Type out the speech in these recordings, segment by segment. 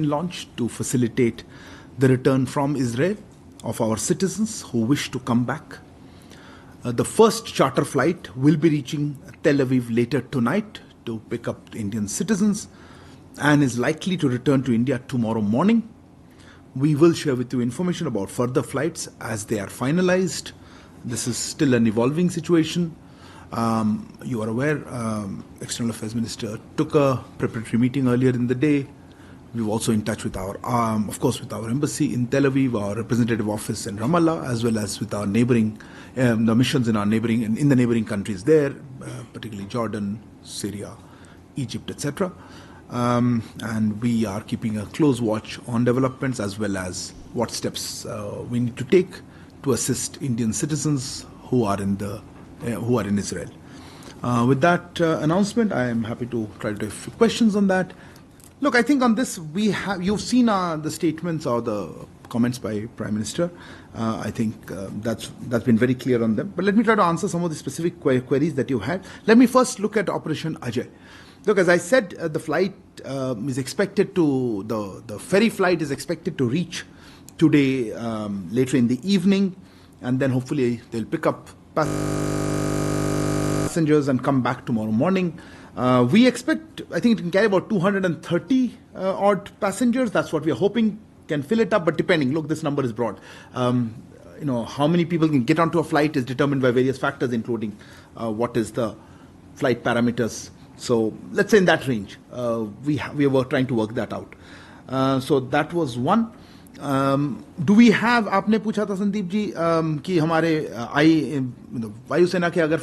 been launched to facilitate the return from Israel of our citizens who wish to come back. The first charter flight will be reaching Tel Aviv later tonight to pick up the Indian citizens and is likely to return to India tomorrow morning. We will share with you information about further flights as they are finalized. This is still an evolving situation. You are aware, External Affairs Minister took a preparatory meeting earlier in the day. We were also in touch with our, of course, with our embassy in Tel Aviv, our representative office in Ramallah, as well as with our neighboring, the missions in our neighboring, in the neighboring countries there, particularly Jordan, Syria, Egypt, etc. And we are keeping a close watch on developments as well as what steps we need to take to assist Indian citizens who are in Israel. With that announcement, I am happy to try to take a few questions on that. Look, I think on this you've seen the statements or the comments by Prime Minister. I think that's been very clear on them. But let me try to answer some of the specific queries that you had. Let me first look at Operation Ajay. Look, as I said, the flight is expected to, the ferry flight is expected to reach today later in the evening, and then hopefully they'll pick up passengers and come back tomorrow morning. We expect, I think it can carry about 230 odd passengers. That's what we are hoping can fill it up, but depending, look, this number is broad. How many people can get onto a flight is determined by various factors, including what is the flight parameters. So let's say in that range, we were trying to work that out. So that was one. Do we have, आपने पूछा था संदीप जी कि हमारे वायुसेना के अगर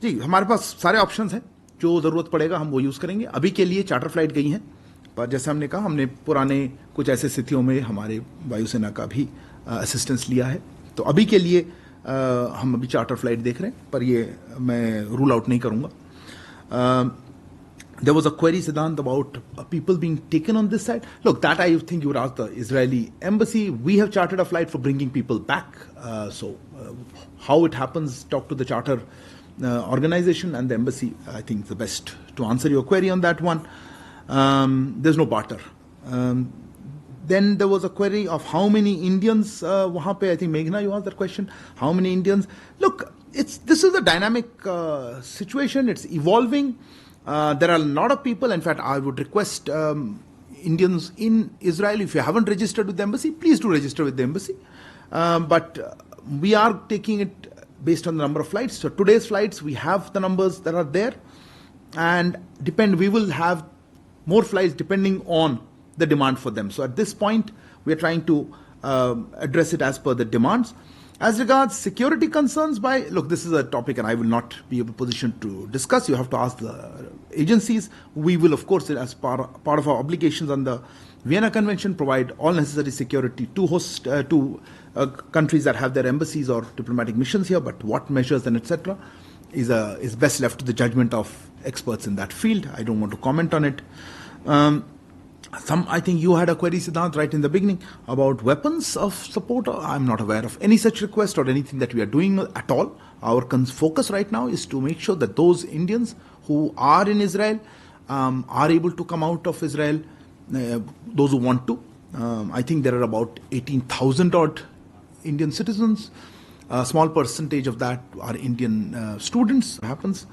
जी हमारे पास सारे ऑप्शंस हैं, जो ज़रूरत पड़ेगा हम वो यूज़ करेंगे. अभी के लिए चार्टर फ्लाइट गई हैं, पर जैसे हमने कहा हमने पुराने कुछ ऐसे स्थितियों में हमारे वायुसेना का भी असिस्टेंस लिया है. तो अभी के लिए हम अभी चार्टर फ्लाइट देख रहे हैं, पर ये मैं रूल आउट नहीं करूँगा. There was a query, Siddhant, about people being taken on this side. Look, that I think you would ask the Israeli embassy. We have chartered a flight for bringing people back. So how it happens, talk to the charter organization and the embassy. I think the best to answer your query on that one. There's no barter. Then there was a query of how many Indians, wahan pe, I think Meghna, you asked that question. How many Indians? Look, this is a dynamic situation. It's evolving. There are a lot of people. In fact, I would request Indians in Israel, if you haven't registered with the embassy, please do register with the embassy. But we are taking it based on the number of flights. So today's flights, we have the numbers that are there, and we will have more flights depending on the demand for them. So at this point, we are trying to address it as per the demands. As regards security concerns, look, this is a topic and I will not be in a position to discuss. You have to ask the agencies. We will, of course, as part of our obligations on the Vienna Convention, provide all necessary security to host countries that have their embassies or diplomatic missions here. But what measures and etc. is best left to the judgment of experts in that field. I don't want to comment on it. I think you had a query, Siddhant, right in the beginning about weapons of support. I'm not aware of any such request or anything that we are doing at all. Our focus right now is to make sure that those Indians who are in Israel are able to come out of Israel, those who want to. I think there are about 18,000 odd Indian citizens. A small percentage of that are Indian students. Happens.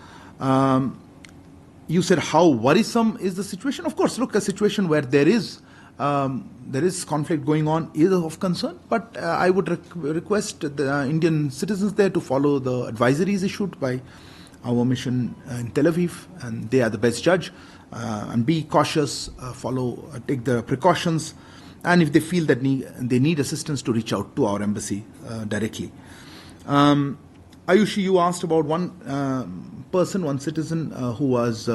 You said how worrisome is the situation? Of course, look, a situation where there is conflict going on is of concern, but I would request the Indian citizens there to follow the advisories issued by our mission in Tel Aviv, and they are the best judge, and be cautious, take the precautions, and if they feel that they need assistance, to reach out to our embassy directly. Ayushi, you asked about one citizen who was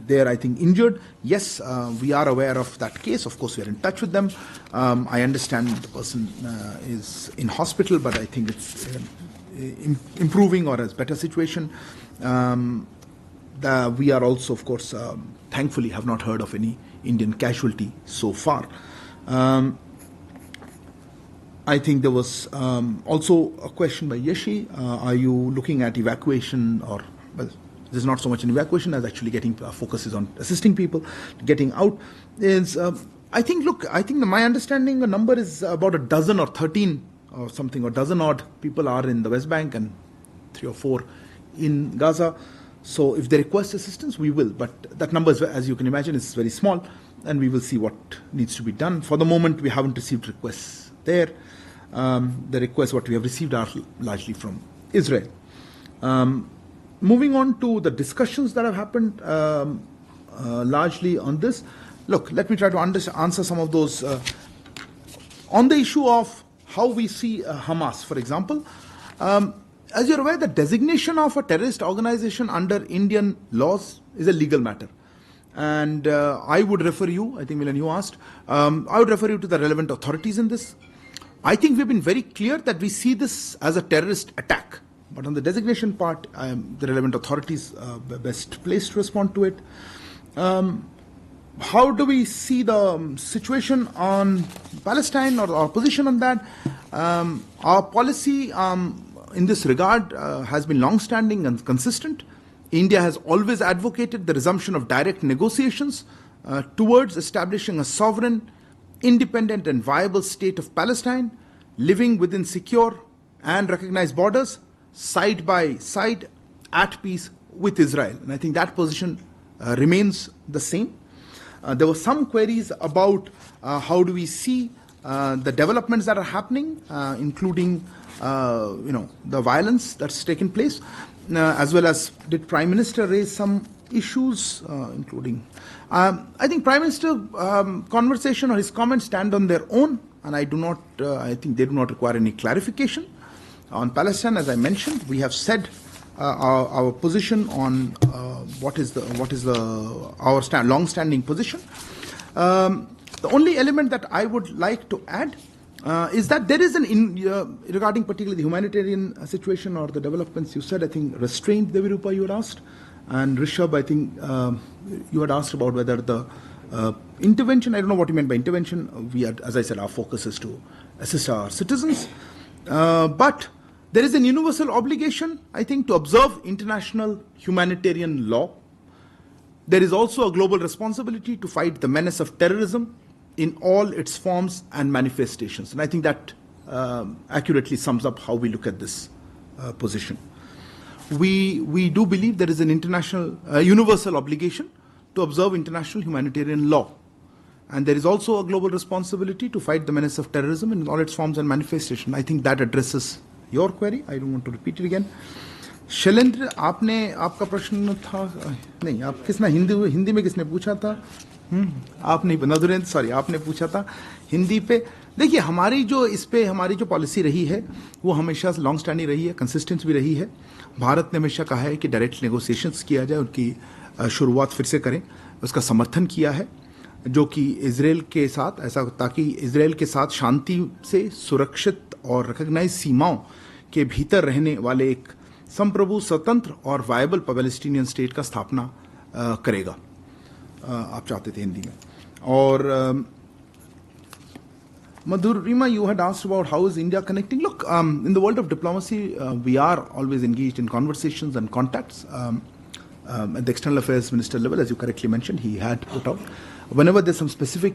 there, I think, injured. Yes, we are aware of that case. Of course, we are in touch with them. I understand the person is in hospital, but I think it's improving or has better situation. We are also, of course, thankfully have not heard of any Indian casualty so far. I think there was also a question by Yeshi. Are you looking at evacuation or There's not so much an evacuation as actually getting focus is on assisting people getting out. Is I think my understanding the number is about a dozen or 13 or something, or dozen odd people are in the West Bank and 3 or 4 in Gaza. So if they request assistance, we will. But that number, is, as you can imagine, is very small, and we will see what needs to be done. For the moment, we haven't received requests there. The requests what we have received are largely from Israel. Moving on to the discussions that have happened largely on this. Look, let me try to answer some of those. On the issue of how we see Hamas, for example, as you're aware, the designation of a terrorist organization under Indian laws is a legal matter. And I would refer you, I think Milan, you asked, I would refer you to the relevant authorities in this. I think we've been very clear that we see this as a terrorist attack. But on the designation part, the relevant authorities are best placed to respond to it. How do we see the situation on Palestine, or our position on that? Our policy in this regard has been long-standing and consistent. India has always advocated the resumption of direct negotiations towards establishing a sovereign, independent and viable state of Palestine, living within secure and recognized borders, side by side, at peace with Israel. And I think that position remains the same. There were some queries about how do we see the developments that are happening, including the violence that's taken place, as well as did Prime Minister raise some issues, including I think Prime Minister conversation or his comments stand on their own, and I think they do not require any clarification. On Palestine, as I mentioned, we have said our position on what is our long-standing position. The only element that I would like to add is that there is regarding particularly the humanitarian situation or the developments, you said, I think, restraint, Devirupa, you had asked, and Rishabh, I think you had asked about whether the intervention, I don't know what you meant by intervention. We had, as I said, our focus is to assist our citizens. But there is an universal obligation, I think, to observe international humanitarian law. There is also a global responsibility to fight the menace of terrorism in all its forms and manifestations. And I think that accurately sums up how we look at this position. We do believe there is an international, universal obligation to observe international humanitarian law. And there is also a global responsibility to fight the menace of terrorism in all its forms and manifestations. I think that addresses your query. I don't want to repeat it again. Shailendra, आपका प्रश्न था नहीं, आप किसने हिंदी में किसने पूछा था? आप नहीं, नदुरेंद्र, सॉरी, आपने पूछा था हिंदी पे. देखिए, हमारी जो पॉलिसी रही है वो हमेशा लॉन्ग स्टैंडिंग रही है, कंसिस्टेंट भी रही है. भारत ने हमेशा कहा है कि डायरेक्ट नेगोशिएशंस किया जाए, उनकी शुरुआत फिर से करें, उसका समर्थन किया है, जो कि इजराइल के साथ ऐसा, ताकि इजराइल के साथ शांति से सुरक्षित और रिकॉग्नाइज सीमाओं के भीतर रहने वाले एक संप्रभु, स्वतंत्र और वायबल पैलेस्टीनियन स्टेट का स्थापना करेगा. आप चाहते थे हिंदी में. और Madhurima, you had asked about how is India connecting. Look, in the world of diplomacy, we are always engaged in conversations and contacts. At the External Affairs Minister level, as you correctly mentioned, he had put out. Whenever there's some specific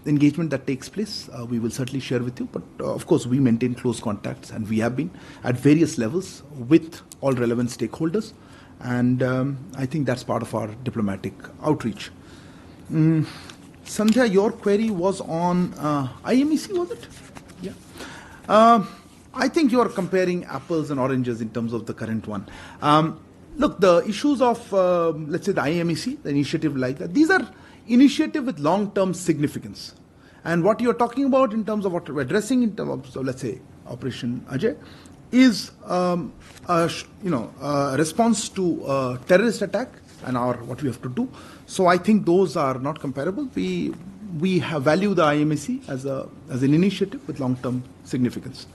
engagement that takes place, we will certainly share with you. But of course, we maintain close contacts, and we have been at various levels with all relevant stakeholders. And I think that's part of our diplomatic outreach. Sandhya, your query was on IMEC, was it? Yeah. I think you are comparing apples and oranges in terms of the current one. Look, the issues of, let's say, the IMEC, the initiative like that, these are initiatives with long-term significance. And what you're talking about in terms of what we're addressing in terms of, so let's say, Operation Ajay, is a response to a terrorist attack and what we have to do. So I think those are not comparable. We value the IMEC as an initiative with long-term significance.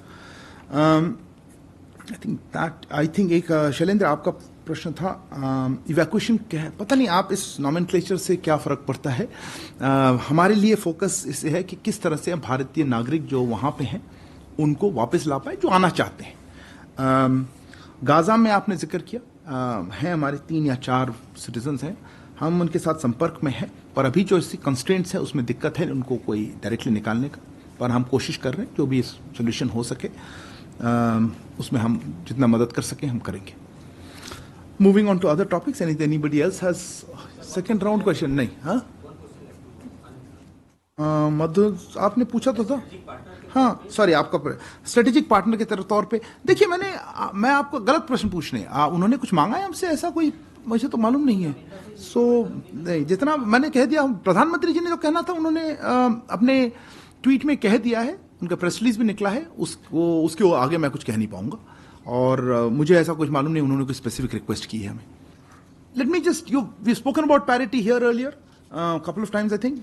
I think एक शैलेंद्र, आपका प्रश्न था evacuation क्या है. पता नहीं आप इस नॉमेनक्लेचर से क्या फ़र्क पड़ता है. हमारे लिए फोकस इससे है कि किस तरह से भारतीय नागरिक जो वहाँ पे हैं उनको वापस ला पाए, जो आना चाहते हैं. गाज़ा में आपने जिक्र किया, हैं हमारे 3 या 4 सिटीजन्स हैं, हम उनके साथ संपर्क में हैं, पर अभी जो इसकी कंस्ट्रेंट्स है उसमें दिक्कत है उनको कोई डायरेक्टली निकालने का, पर हम कोशिश कर रहे हैं जो भी सोल्यूशन हो सके उसमें हम जितना मदद कर सकें हम करेंगे. Moving on to other topics, anybody else has second round question? नहीं. हाँ मधु आपने पूछा तो था. हाँ सॉरी, आपका स्ट्रेटेजिक पार्टनर के तौर पे देखिए, मैं आपको गलत प्रश्न पूछने, उन्होंने कुछ मांगा है हमसे, ऐसा कोई मुझे तो मालूम नहीं है. नहीं, जितना मैंने कह दिया, प्रधानमंत्री जी ने जो कहना था उन्होंने अपने ट्वीट में कह दिया है, उनका प्रेस रिलीज भी निकला है, उसके आगे मैं कुछ कह नहीं पाऊंगा, और मुझे ऐसा कुछ मालूम नहीं उन्होंने कोई स्पेसिफिक रिक्वेस्ट की है हमें. Let me just we spoken about parity here earlier couple of times I think.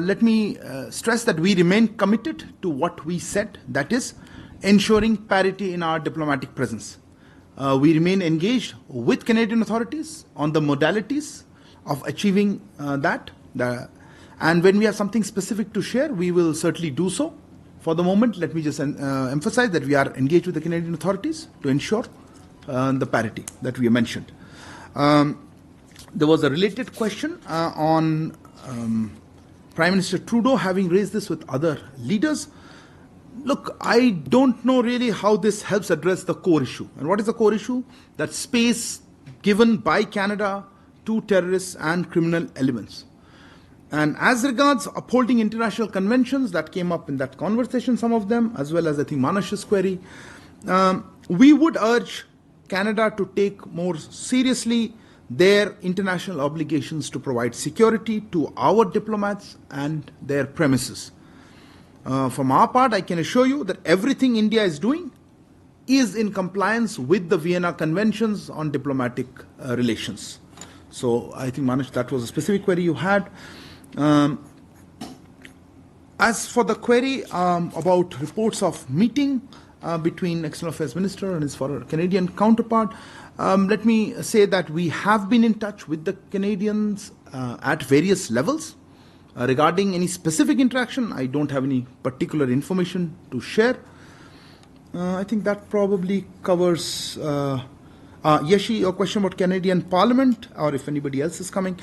Let me stress that we remain committed to what we said, that is ensuring parity in our diplomatic presence. We remain engaged with Canadian authorities on the modalities of achieving that. And when we have something specific to share, we will certainly do so. For the moment, let me just emphasize that we are engaged with the Canadian authorities to ensure the parity that we mentioned. There was a related question on Prime Minister Trudeau having raised this with other leaders. Look, I don't know really how this helps address the core issue. And what is the core issue? That space given by Canada to terrorists and criminal elements. And as regards upholding international conventions, that came up in that conversation, some of them, as well as I think Manash's query, we would urge Canada to take more seriously their international obligations to provide security to our diplomats and their premises. From our part, I can assure you that everything India is doing is in compliance with the Vienna Conventions on diplomatic relations. So I think, Manish, that was a specific query you had. As for the query about reports of meeting between External Affairs Minister and his foreign Canadian counterpart, let me say that we have been in touch with the Canadians at various levels. Regarding any specific interaction, I don't have any particular information to share. I think that probably covers Yeshi, your question about Canadian Parliament, or if anybody else is coming.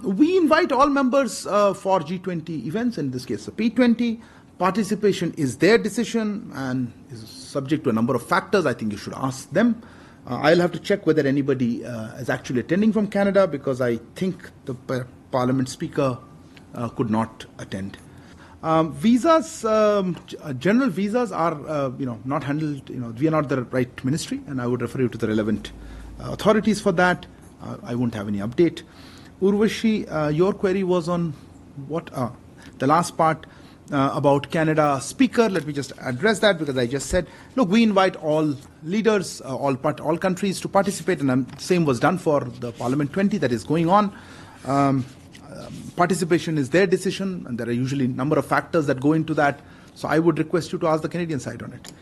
We invite all members for G20 events, in this case the P20. Participation is their decision and is subject to a number of factors. I think you should ask them. I'll have to check whether anybody is actually attending from Canada, because I think the Parliament Speaker could not attend. Visas, general visas are, not handled. We are not the right ministry, and I would refer you to the relevant authorities for that. I won't have any update. Urvashi, your query was on what? The last part about Canada Speaker. Let me just address that, because I just said, look, we invite all leaders, all countries to participate, and the same was done for the Parliament 20 that is going on. Participation is their decision, and there are usually a number of factors that go into that. So I would request you to ask the Canadian side on it.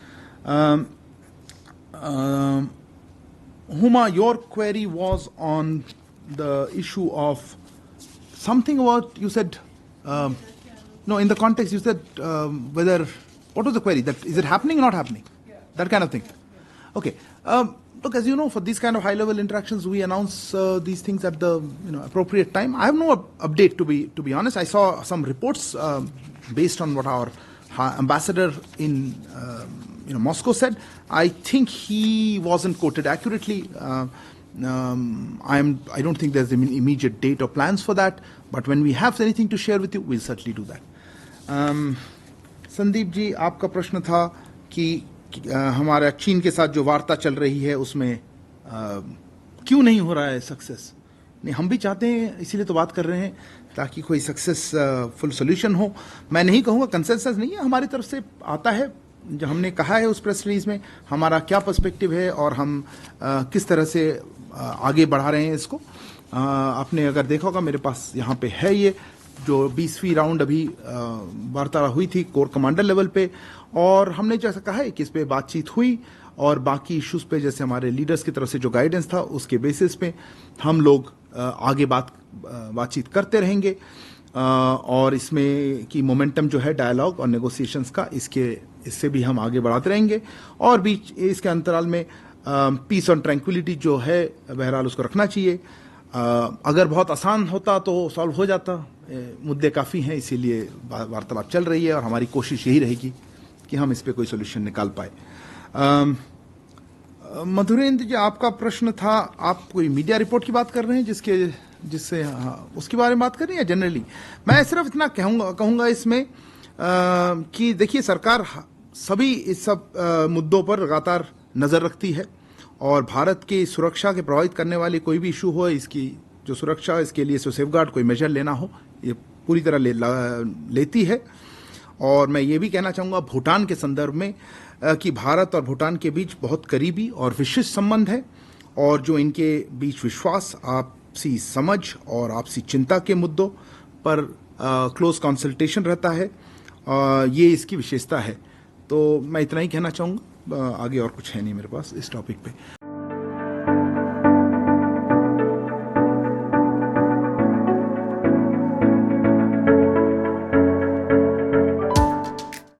Huma, your query was on the issue of something about, you said, no, in the context you said whether, what was the query? That is it happening or not happening? Yeah. That kind of thing. Yeah. Okay. Look, as you know, for these kind of high-level interactions, we announce these things at the appropriate time. I have no update, to be honest. I saw some reports based on what our ambassador in Moscow said. I think he wasn't quoted accurately. I don't think there's an immediate date or plans for that. But when we have anything to share with you, we'll certainly do that. Sandeep ji, आपका प्रश्न था कि हमारा चीन के साथ जो वार्ता चल रही है उसमें क्यों नहीं हो रहा है सक्सेस. नहीं, हम भी चाहते हैं, इसीलिए तो बात कर रहे हैं, ताकि कोई सक्सेसफुल सोल्यूशन हो. मैं नहीं कहूँगा कंसेंसस नहीं है, हमारी तरफ से आता है. जो हमने कहा है उस प्रेस रिलीज में हमारा क्या पर्सपेक्टिव है और हम किस तरह से आगे बढ़ा रहे हैं इसको. आपने अगर देखा होगा, मेरे पास यहाँ पे है ये जो 20वीं राउंड अभी वार्ता हुई थी कोर कमांडर लेवल पे, और हमने जैसा कहा है कि इस पे बातचीत हुई, और बाकी इश्यूज पे जैसे हमारे लीडर्स की तरफ से जो गाइडेंस था उसके बेसिस पे हम लोग आगे बातचीत करते रहेंगे. और इसमें की मोमेंटम जो है डायलॉग और नेगोशिएशंस का, इससे भी हम आगे बढ़ाते रहेंगे. और बीच इसके अंतराल में पीस और ट्रैंक्विलिटी जो है बहरहाल उसको रखना चाहिए। अगर बहुत आसान होता तो सॉल्व हो जाता, मुद्दे काफ़ी हैं, इसीलिए वार्तालाप चल रही है और हमारी कोशिश यही रहेगी कि हम इस पे कोई सोल्यूशन निकाल पाए। मधुरेंद्र जी, आपका प्रश्न था, आप कोई मीडिया रिपोर्ट की बात कर रहे हैं जिससे उसके बारे में बात कर रही है जनरली? मैं सिर्फ इतना कहूँगा इसमें कि देखिए, सरकार सभी इस सब मुद्दों पर लगातार नज़र रखती है और भारत की सुरक्षा के प्रभावित करने वाले कोई भी इशू हो, इसकी जो सुरक्षा, इसके लिए सेफगार्ड कोई मेजर लेना हो, ये पूरी तरह लेती है। और मैं ये भी कहना चाहूँगा भूटान के संदर्भ में कि भारत और भूटान के बीच बहुत करीबी और विशिष्ट संबंध है और जो इनके बीच विश्वास, आपसी समझ और आपसी चिंता के मुद्दों पर क्लोज कंसल्टेशन रहता है, ये इसकी विशेषता है। तो मैं इतना ही कहना चाहूँगा, आगे और कुछ है नहीं मेरे पास इस टॉपिक पे।